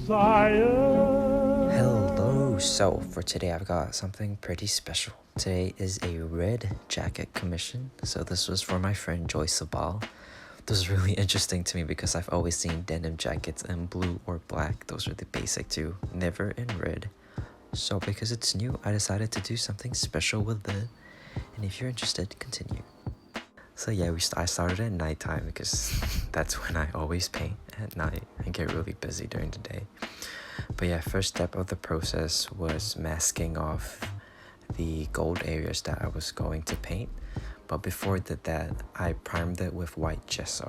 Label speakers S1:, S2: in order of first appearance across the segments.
S1: desire.
S2: Hello, so for today I've got something pretty special. Today is a red jacket commission, so this was for my friend Joyce Sabal. This is really interesting to me because I've always seen denim jackets in blue or black. Those are the basic two, never in red. So because it's new, I decided to do something special with it, and if you're interested, continue. So yeah, I started at nighttime because that's when I always paint at night and get really busy during the day. But yeah, first step of the process was masking off the gold areas that I was going to paint. But before I did that, I primed it with white gesso.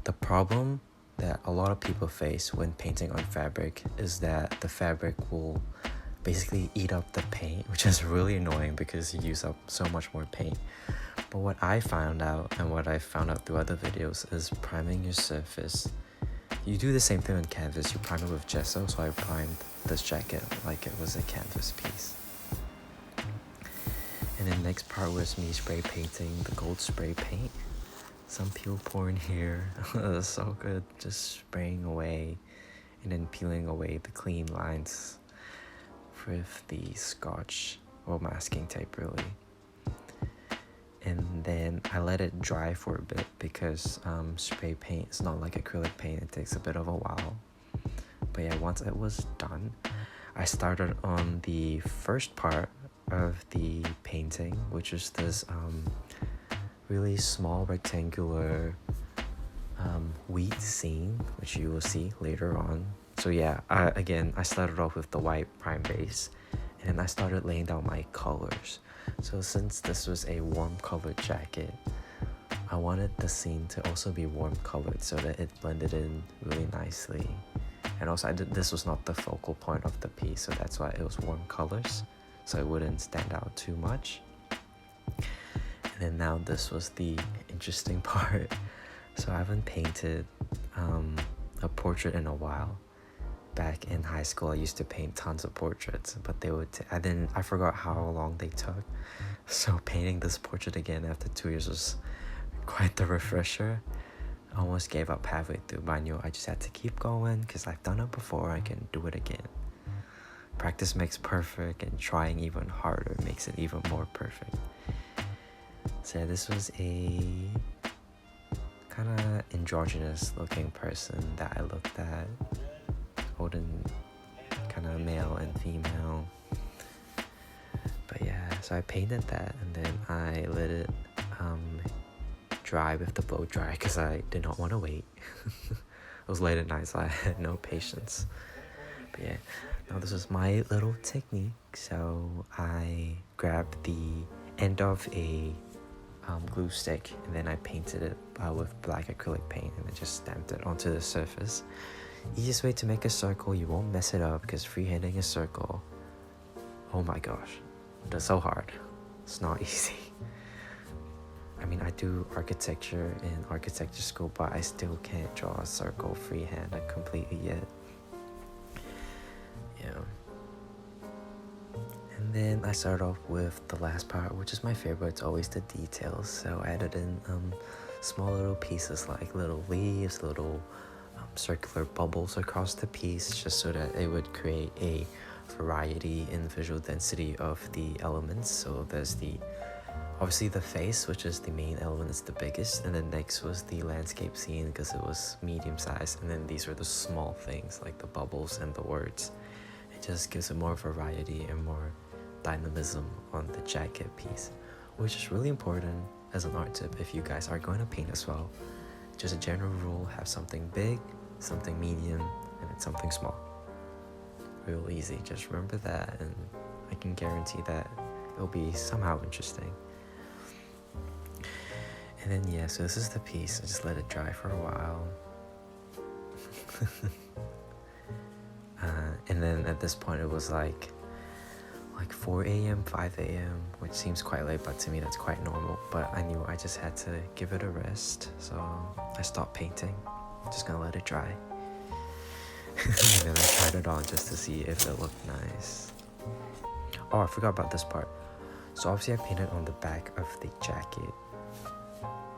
S2: The problem that a lot of people face when painting on fabric is that the fabric will basically eat up the paint, which is really annoying because you use up so much more paint. But what I found out, and what I found out through other videos, is priming your surface. You do the same thing on canvas, you prime it with gesso, so I primed this jacket like it was a canvas piece. And the next part was me spray painting the gold spray paint. Some peel porn here, that's so good, just spraying away and then peeling away the clean lines with the scotch or masking tape really. And then I let it dry for a bit because spray paint is not like acrylic paint, it takes a bit of a while. But yeah, once it was done, I started on the first part of the painting, which is this really small rectangular wheat scene, which you will see later on. So yeah, I started off with the white prime base, and I started laying down my colors. So since this was a warm colored jacket, I wanted the scene to also be warm colored so that it blended in really nicely. And also this was not the focal point of the piece, so that's why it was warm colors, so it wouldn't stand out too much. And then now this was the interesting part. So I haven't painted a portrait in a while. Back in high school, I used to paint tons of portraits, but I forgot how long they took. So painting this portrait again after 2 years was quite the refresher. I almost gave up halfway through, but I knew I just had to keep going because I've done it before, I can do it again. Practice makes perfect, and trying even harder makes it even more perfect. So yeah, this was a kind of androgynous looking person that I looked at, holding kind of male and female. But yeah, so I painted that, and then I let it dry with the blow dry because I did not want to wait. It was late at night, so I had no patience. But yeah, now this is my little technique. So I grabbed the end of a glue stick, and then I painted it with black acrylic paint, and then just stamped it onto the surface. Easiest way to make a circle, you won't mess it up, because freehanding a circle, oh my gosh, that's so hard. It's not easy. I mean, I do architecture in architecture school, but I still can't draw a circle freehand completely yet. Yeah. And then I started off with the last part, which is my favorite. It's always the details. So I added in small little pieces like little leaves, little circular bubbles across the piece, just so that it would create a variety in visual density of the elements. So there's obviously the face, which is the main element, is the biggest, and then next was the landscape scene because it was medium sized, and then these were the small things like the bubbles and the words. It just gives it more variety and more dynamism on the jacket piece, which is really important as an art tip if you guys are going to paint as well. Just a general rule, have something big, something medium, and then something small. Real easy, just remember that, and I can guarantee that it'll be somehow interesting. And then yeah, so this is the piece. I just let it dry for a while. And then at this point it was like 4 a.m, 5 a.m, which seems quite late, but to me that's quite normal. But I knew I just had to give it a rest, so I stopped painting. Just gonna let it dry. And then I tried it on just to see if it looked nice. Oh, I forgot about this part. So obviously I painted on the back of the jacket,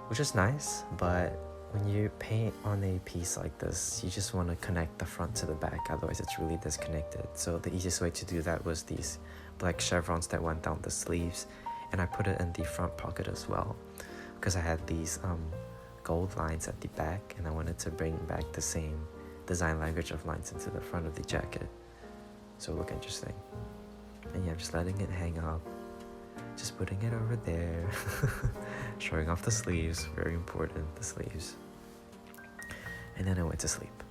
S2: which is nice, but when you paint on a piece like this, you just want to connect the front to the back, otherwise it's really disconnected. So the easiest way to do that was these black chevrons that went down the sleeves, and I put it in the front pocket as well because I had these gold lines at the back, and I wanted to bring back the same design language of lines into the front of the jacket so it look interesting. And yeah, just letting it hang up, just putting it over there, showing off the sleeves, very important, the sleeves. And then I went to sleep.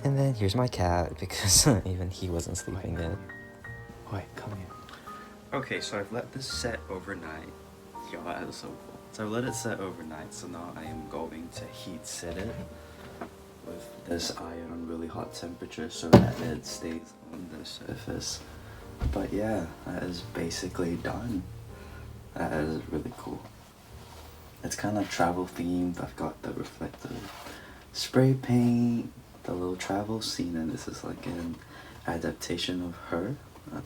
S2: And then here's my cat, because even he wasn't sleeping yet.
S1: Hoi, come here. Okay, so I've let this set overnight. Yo, that is so cool. So I've let it set overnight, so now I am going to heat set it with this iron on really hot temperature so that it stays on the surface. But yeah, that is basically done. That is really cool. It's kind of travel themed. I've got the reflective spray paint, the little travel scene, and this is like an adaptation of her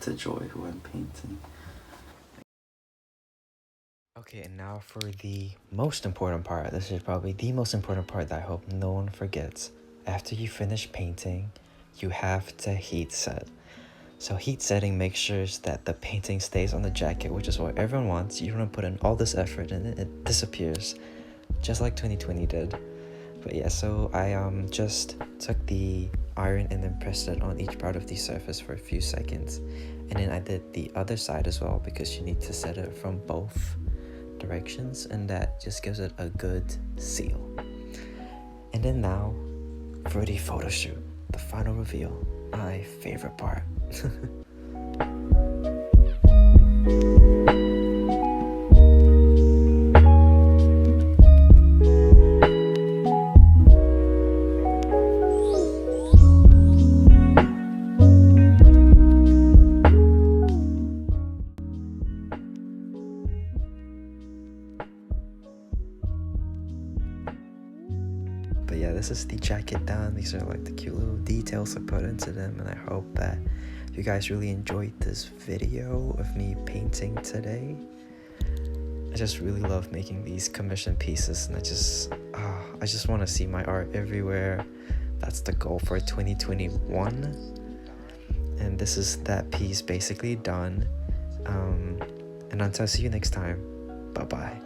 S1: to Joy, who I'm painting.
S2: Okay, and now for the most important part. This is probably the most important part that I hope no one forgets. After you finish painting, you have to heat set. So heat setting makes sure that the painting stays on the jacket, which is what everyone wants. You don't want to put in all this effort and it disappears, just like 2020 did. But yeah, so I just took the iron and then pressed it on each part of the surface for a few seconds. And then I did the other side as well, because you need to set it from both directions, and that just gives it a good seal. And then now for the photo shoot, the final reveal, my favorite part. But yeah, this is the jacket done. These are like the cute little details I put into them, and I hope that you guys really enjoyed this video of me painting today. I just really love making these commission pieces, and I just want to see my art everywhere. That's the goal for 2021. And this is that piece basically done. And until I see you next time, bye bye.